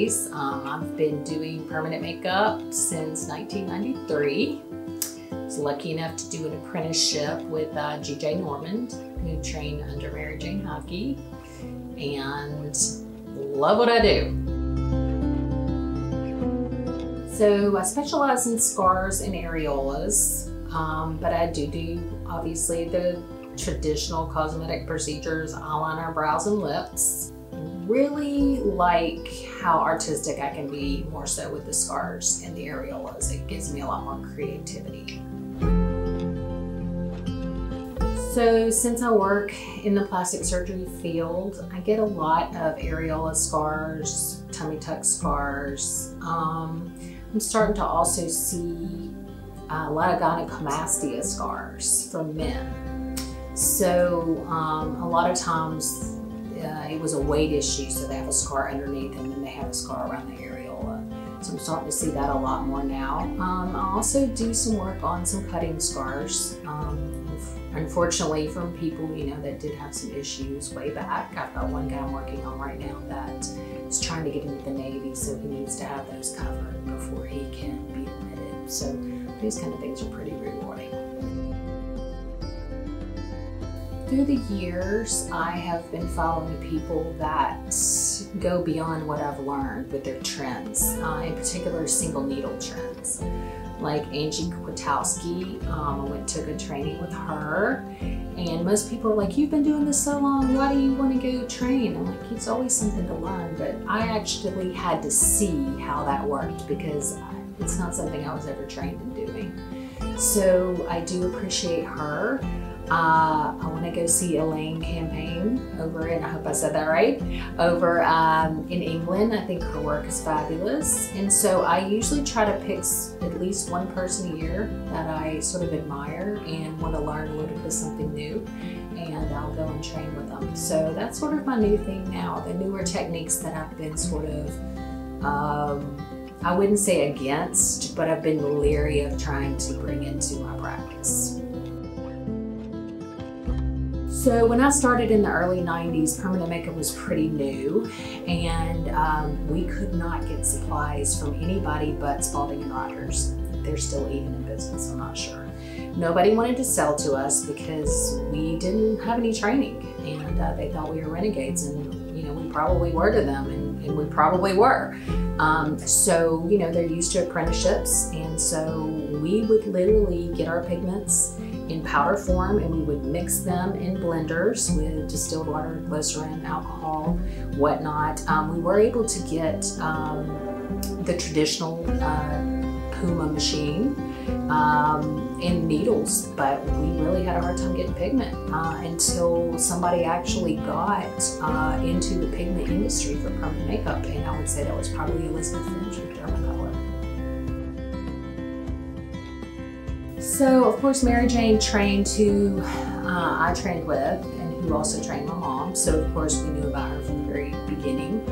days. I've been doing permanent makeup since 1993. I was lucky enough to do an apprenticeship with G.J. Norman, who trained under Mary Jane Hockey, and love what I do. So I specialize in scars and areolas, but I do obviously the traditional cosmetic procedures, eyeliner, brows, and lips. Really like how artistic I can be, more so with the scars and the areolas. It gives me a lot more creativity. So since I work in the plastic surgery field, I get a lot of areola scars, tummy tuck scars. I'm starting to also see a lot of gynecomastia scars from men. So a lot of times it was a weight issue, so they have a scar underneath and then they have a scar around the areola. So I'm starting to see that a lot more now. I also do some work on some cutting scars. Unfortunately, from people, that did have some issues way back. I've got one guy I'm working on right now that is trying to get into the Navy, so he needs to have those covered before he can be admitted. So these kind of things are pretty rewarding. Through the years, I have been following people that go beyond what I've learned with their trends, in particular single needle trends. Like Angie Kwatowski, I went and took a training with her, and most people are like, you've been doing this so long, why do you want to go train? I'm like, it's always something to learn, but I actually had to see how that worked because it's not something I was ever trained in doing. So I do appreciate her. I want to go see Elaine Campaign over in, I hope I said that right, over in England. I think her work is fabulous. And so I usually try to pick at least one person a year that I sort of admire and want to learn a little bit of something new, and I'll go and train with them. So that's sort of my new thing now, the newer techniques that I've been sort of, I wouldn't say against, but I've been leery of trying to bring into my practice. So when I started in the early 90s, permanent makeup was pretty new, and we could not get supplies from anybody but Spalding & Rogers. They're still even in business, I'm not sure. Nobody wanted to sell to us because we didn't have any training, and they thought we were renegades, and we probably were to them, and we probably were. So they're used to apprenticeships, and so we would literally get our pigments in powder form, and we would mix them in blenders with distilled water, glycerin, alcohol, whatnot. We were able to get the traditional Puma machine and needles, but we really had a hard time getting pigment until somebody actually got into the pigment industry for permanent makeup, and I would say that was probably Elizabeth Finch with Dermacolor. So, of course, Mary Jane trained who I trained with, and who also trained my mom. So, of course, we knew about her from the very beginning.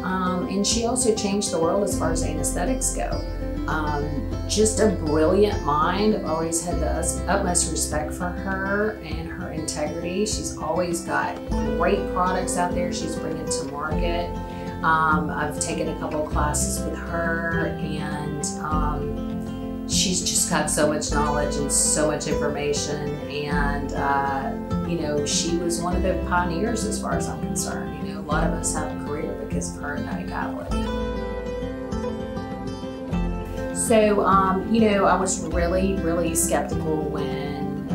And she also changed the world as far as anesthetics go. Just a brilliant mind. I've always had the utmost respect for her and her integrity. She's always got great products out there she's bringing to market. I've taken a couple of classes with her, and she's just got so much knowledge and so much information, and she was one of the pioneers as far as I'm concerned. A lot of us have a career because of her and Patty Catlett. So, I was really skeptical when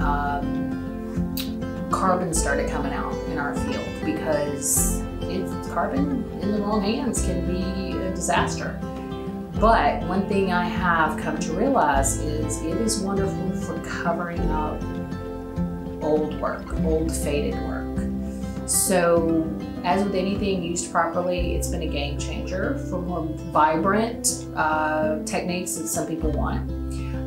carbon started coming out in our field, because carbon in the wrong hands can be a disaster. But one thing I have come to realize is it is wonderful for covering up old work, old faded work. So as with anything used properly, it's been a game changer for more vibrant techniques that some people want.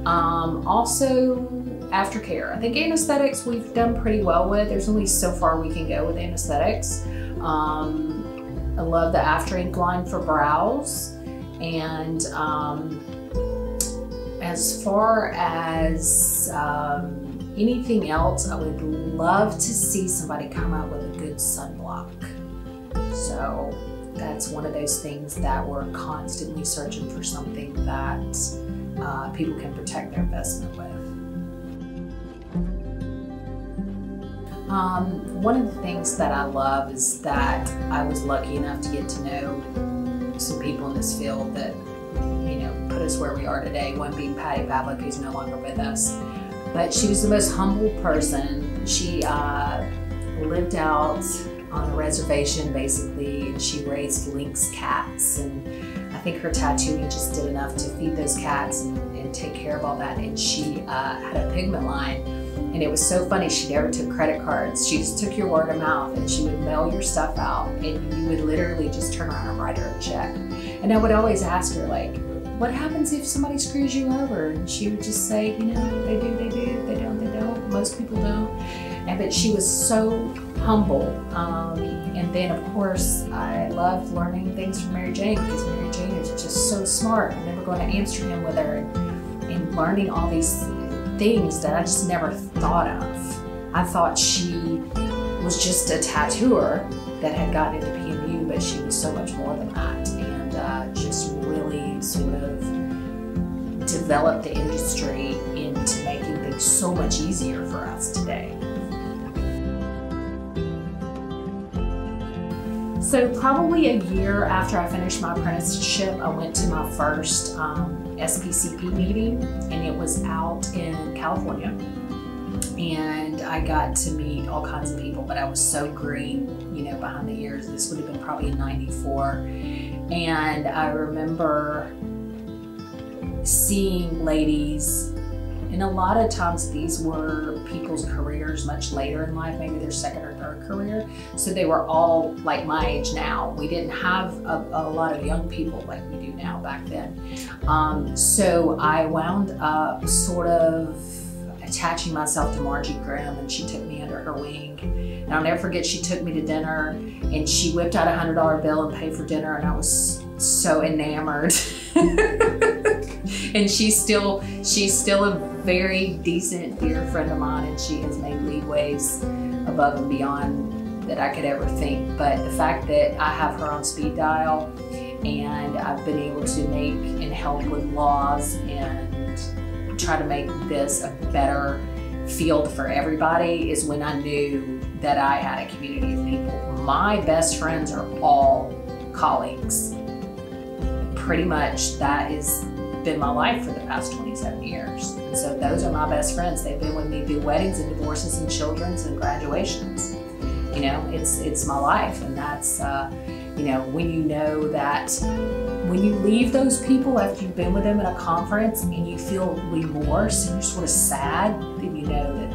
Also, aftercare. I think anesthetics we've done pretty well with. There's only so far we can go with anesthetics. I love the After Ink line for brows. And as far as anything else, I would love to see somebody come out with a good sunblock. So that's one of those things that we're constantly searching for something that people can protect their investment with. One of the things that I love is that I was lucky enough to get to know some people in this field that, you know, put us where we are today. One being Patty Pavlik, who's no longer with us. But she was the most humble person. She lived out on a reservation, basically, and she raised lynx cats. And I think her tattooing just did enough to feed those cats and take care of all that. And she had a pigment line. And it was so funny, she never took credit cards. She just took your word of mouth, and she would mail your stuff out, and you would literally just turn around and write her a check. And I would always ask her, like, what happens if somebody screws you over? And she would just say, you know, they do, they do, they don't, they don't. Most people don't. But she was so humble. And then, of course, I loved learning things from Mary Jane, because Mary Jane is just so smart. I remember going to Amsterdam with her and learning all these things that I just never thought of. I thought she was just a tattooer that had gotten into PMU, but she was so much more than that, and just really sort of developed the industry into making things so much easier for us today. So probably a year after I finished my apprenticeship, I went to my first SPCP meeting, and it was out in California. And I got to meet all kinds of people, but I was so green, you know, behind the ears. This would have been probably in '94. And I remember seeing ladies, and a lot of times these were people's careers much later in life, maybe their second or third career. So they were all like my age now. We didn't have a lot of young people like we do now back then. So I wound up sort of attaching myself to Margie Grimm, and she took me under her wing. And I'll never forget, she took me to dinner, and she whipped out a $100 bill and paid for dinner, and I was so enamored. And she's still a very decent, dear friend of mine, and she has made leadways above and beyond that I could ever think. But the fact that I have her on speed dial, and I've been able to make and help with laws and try to make this a better field for everybody, is when I knew that I had a community of people. My best friends are all colleagues. Pretty much that has been my life for the past 27 years. And so those are my best friends. They've been with me through weddings and divorces and children's and graduations. You know, it's my life, and that's, you know, when you know that when you leave those people after you've been with them at a conference and you feel remorse and you're sort of sad, then you know that